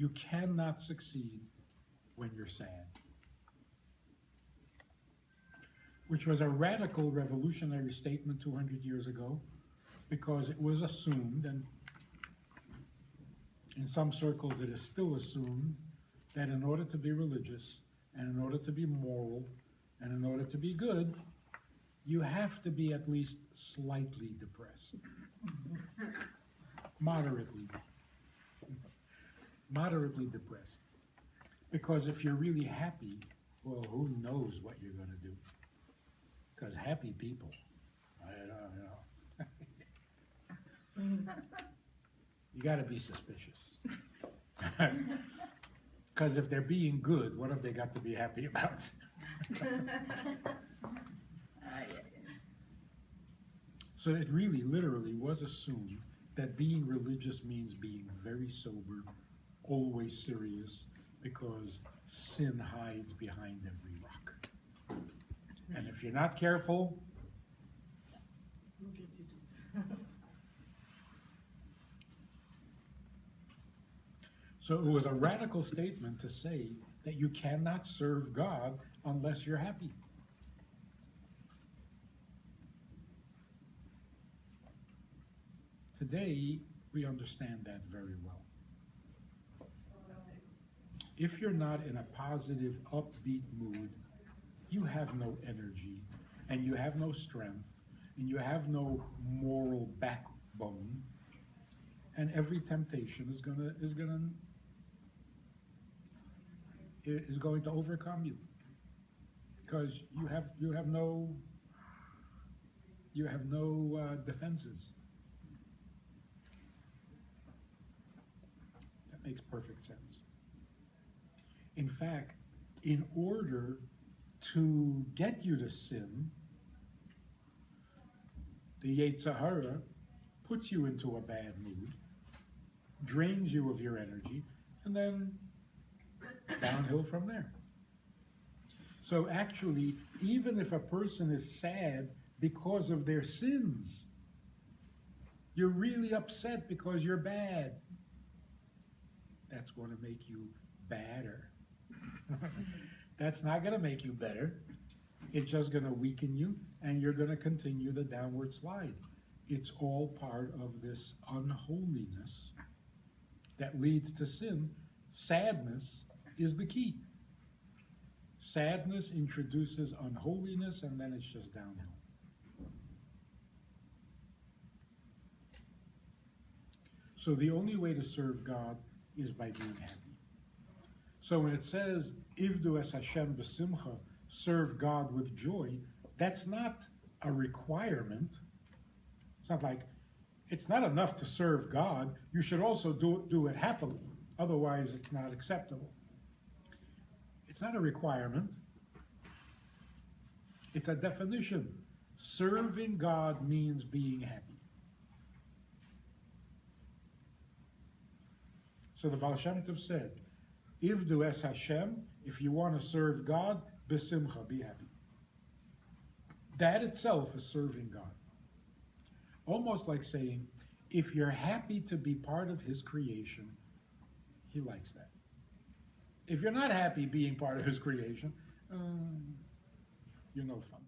You cannot succeed when you're sad. Which was a radical revolutionary statement 200 years ago, because it was assumed, and in some circles it is still assumed, that in order to be religious, and in order to be moral, and in order to be good, you have to be at least slightly depressed. Moderately depressed. Because if you're really happy, well, who knows what you're going to do? Because happy people, I don't know. You got to be suspicious. Because if they're being good, what have they got to be happy about? So it really, literally was assumed that being religious means being very sober, always serious, because sin hides behind every rock. And if you're not careful, so it was a radical statement to say that you cannot serve God unless you're happy. Today, we understand that very well. If you're not in a positive, upbeat mood, you have no energy, and you have no strength, and you have no moral backbone, and every temptation is going to overcome you, because you have no defenses. That makes perfect sense. In fact, in order to get you to sin, the Yetzer Hara puts you into a bad mood, drains you of your energy, and then downhill from there. So actually, even if a person is sad because of their sins, you're really upset because you're bad, that's going to make you badder. That's not going to make you better. It's just going to weaken you, and you're going to continue the downward slide. It's all part of this unholiness that leads to sin. Sadness is the key. Sadness introduces unholiness, and then it's just downhill. So the only way to serve God is by being happy. So when it says, Ivdu es Hashem b'simcha, serve God with joy, that's not a requirement. It's not like, it's not enough to serve God, you should also do it happily. Otherwise, it's not acceptable. It's not a requirement. It's a definition. Serving God means being happy. So the Baal Shem Tov said, Ivdu es Hashem, if you want to serve God, b'simcha, be happy. That itself is serving God. Almost like saying, if you're happy to be part of His creation, He likes that. If you're not happy being part of His creation, you're no fun.